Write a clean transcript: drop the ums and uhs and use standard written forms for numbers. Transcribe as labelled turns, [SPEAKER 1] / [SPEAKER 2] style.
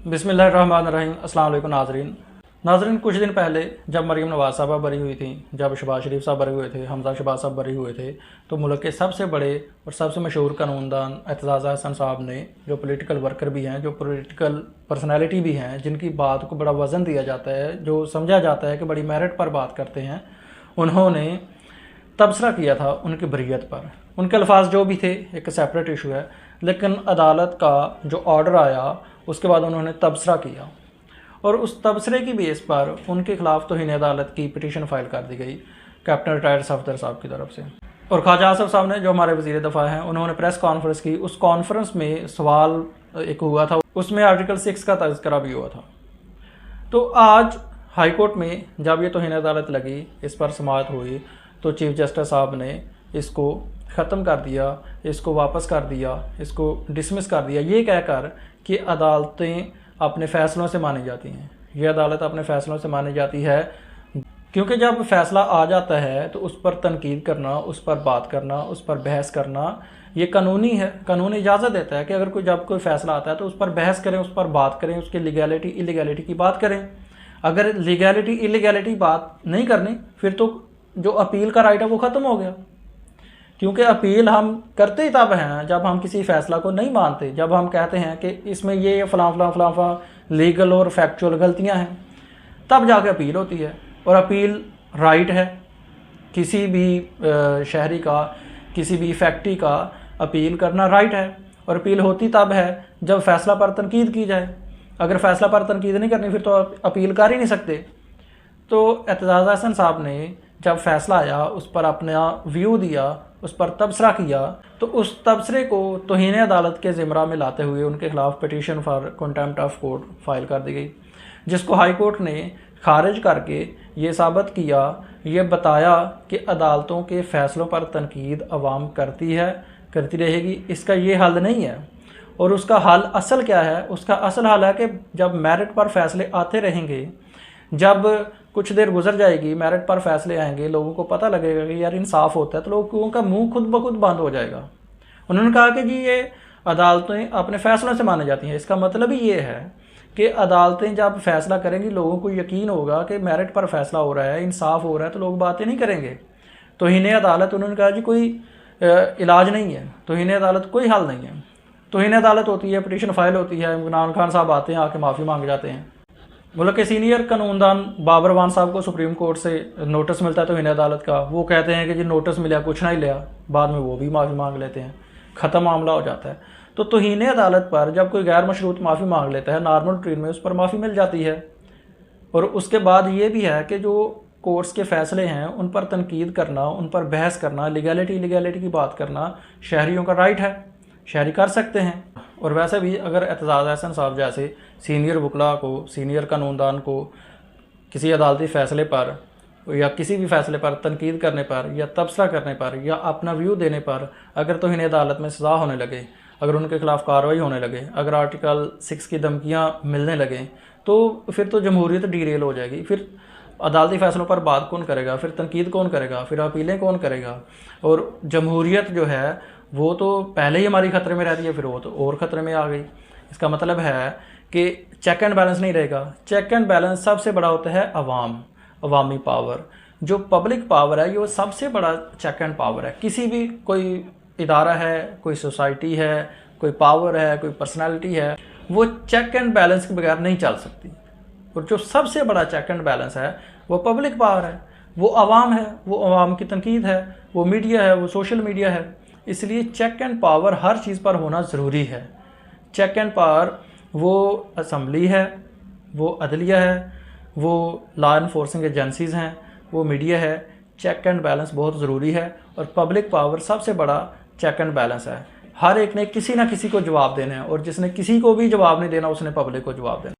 [SPEAKER 1] बिस्मिल्लाहिर्रहमानिर्रहीम। अस्सलाम वालेकुम नाज़रीन, कुछ दिन पहले जब मरीम नवाज़ साहबा बरी हुई थी, जब शहबाज शरीफ साहब बरी हुए थे, हमजा शहबाज साहब बरी हुए थे, तो मुल्क के सबसे बड़े और सबसे मशहूर कानूनदान एतजाज़ हसन साहब ने, जो पॉलिटिकल वर्कर भी हैं, जो पॉलिटिकल पर्सनैलिटी भी हैं, जिनकी बात को बड़ा वज़न दिया जाता है, जो समझा जाता है कि बड़ी मेरिट पर बात करते हैं, उन्होंने तबसरा किया था उनकी बरीयत पर। उनके अल्फाज जो भी थे एक सेपरेट इशू है, लेकिन अदालत का जो ऑर्डर आया उसके बाद उन्होंने तबसरा किया और उस तबसरे की बेस पर उनके खिलाफ तौहीन अदालत की पिटीशन फाइल कर दी गई कैप्टन रिटायर्ड सफदर साहब की तरफ से। और ख्वाजा आसिफ साहब ने, जो हमारे वज़ीर दफ़ा हैं, उन्होंने प्रेस कॉन्फ्रेंस की। उस कॉन्फ्रेंस में सवाल एक हुआ था, उसमें आर्टिकल 6 का तज़किरा भी हुआ था। तो आज हाई कोर्ट में जब ये तौहीन अदालत लगी, इस पर समाअत हुई, तो चीफ जस्टिस साहब ने इसको ख़त्म कर दिया, इसको वापस कर दिया, इसको डिसमिस कर दिया, ये कहकर कि अदालतें अपने फ़ैसलों से मानी जाती हैं। ये अदालत अपने फ़ैसलों से मानी जाती है क्योंकि जब फ़ैसला आ जाता है तो उस पर तनकीद करना, उस पर बात करना, उस पर बहस करना ये कानूनी है। कानून इजाज़त देता है कि अगर जब कोई फ़ैसला आता है तो उस पर बहस करें, उस पर बात करें, उसकी लीगैलिटी इलीगैलिटी की बात करें। अगर लीगैलिटी इलीगैलिटी बात नहीं करनी, फिर तो जो अपील का राइट है वो ख़त्म हो गया। क्योंकि अपील हम करते ही तब हैं जब हम किसी फ़ैसला को नहीं मानते, जब हम कहते हैं कि इसमें ये फ़लाँ लीगल और फैक्चुअल गलतियां हैं, तब जाके अपील होती है। और अपील राइट है किसी भी शहरी का, किसी भी फैक्ट्री का अपील करना राइट है। और अपील होती तब है जब फ़ैसला पर तनकीद की जाए। अगर फ़ैसला पर तनकीद नहीं करनी फिर तो अपील कर ही नहीं सकते। तो एतजाज़ हसन साहब ने जब फ़ैसला आया उस पर अपना व्यू दिया, उस पर तबसरा किया, तो उस तबसरे को तौहीन अदालत के ज़िम्रा में लाते हुए उनके खिलाफ petition for contempt of court file कर दी गई, जिसको हाई कोर्ट ने खारिज करके ये साबित किया, ये बताया कि अदालतों के फ़ैसलों पर तनकीद अवाम करती है, करती रहेगी। इसका ये हल नहीं है। और उसका हल असल क्या है? उसका असल हल है कि जब मेरिट पर फ़ैसले आते रहेंगे, जब कुछ देर गुजर जाएगी, मेरिट पर फैसले आएंगे, लोगों को पता लगेगा कि यार इंसाफ होता है, तो लोगों का मुंह खुद ब खुद बंद हो जाएगा। उन्होंने कहा कि जी ये अदालतें अपने फ़ैसलों से मानी जाती हैं। इसका मतलब ही ये है कि अदालतें जब फैसला करेंगी, लोगों को यकीन होगा कि मेरिट पर फैसला हो रहा है, इंसाफ हो रहा है, तो लोग बातें नहीं करेंगे। तौहीन अदालत, उन्होंने कहा जी कोई इलाज नहीं है, तौहीन अदालत कोई हल नहीं है। तौहीन अदालत होती है, पिटीशन फाइल होती है, इमरान खान साहब आते हैं, आके माफ़ी मांग जाते हैं। मुल्क के सीनियर कानूनदान बाबर वान साहब को सुप्रीम कोर्ट से नोटिस मिलता है तौहीन अदालत का, वो कहते हैं कि जी नोटिस मिला, कुछ नहीं लिया, बाद में वो भी माफ़ी मांग लेते हैं, ख़त्म मामला हो जाता है। तो तौहीन अदालत पर जब कोई गैर मशरूत माफ़ी मांग लेता है, नॉर्मल ट्रेन में उस पर माफ़ी मिल जाती है। और उसके बाद ये भी है कि जो कोर्ट्स के फ़ैसले हैं उन पर तनकीद करना, उन पर बहस करना, लीगैलिटी की बात करना शहरियों का राइट है, शहरी कर सकते हैं। और वैसे भी अगर एतजाज़ हसन साहब जैसे सीनियर वकला को, सीनियर कानूनदान को किसी अदालती फ़ैसले पर या किसी भी फ़ैसले पर तनकीद करने पर या तबसरा करने पर या अपना व्यू देने पर अगर तौहीन अदालत में सज़ा होने लगे, अगर उनके खिलाफ कार्रवाई होने लगे, अगर आर्टिकल 6 की धमकियाँ मिलने लगें, तो फिर तो जमहूरियत डीरेल हो जाएगी। फिर अदालती फ़ैसलों पर बात कौन करेगा, फिर तनकीद कौन करेगा, फिर अपीलें कौन करेगा? और जमहूरियत जो है वो तो पहले ही हमारी ख़तरे में रहती है, फिर वो तो और ख़तरे में आ गई। इसका मतलब है कि चेक एंड बैलेंस नहीं रहेगा। चेक एंड बैलेंस सबसे बड़ा होता है अवामी पावर। जो पब्लिक पावर है ये वो सबसे बड़ा चेक एंड पावर है। किसी भी कोई इदारा है, कोई सोसाइटी है, कोई पावर है, कोई पर्सनैलिटी है, वो चेक एंड बैलेंस के बगैर नहीं चल सकती। और जो सबसे बड़ा चेक एंड बैलेंस है वो पब्लिक पावर है, वो अवाम है, वो अवाम की तनकीद है, वो मीडिया है, वो सोशल मीडिया है। इसलिए चेक एंड पावर हर चीज़ पर होना ज़रूरी है। चेक एंड पावर वो असम्बली है, वो अदलिया है, वो लॉ इन्फोर्सिंग एजेंसीज़ हैं, वो मीडिया है। चेक एंड बैलेंस बहुत ज़रूरी है और पब्लिक पावर सबसे बड़ा चेक एंड बैलेंस है। हर एक ने किसी ना किसी को जवाब देना है और जिसने किसी को भी जवाब नहीं देना उसने पब्लिक को जवाब देना।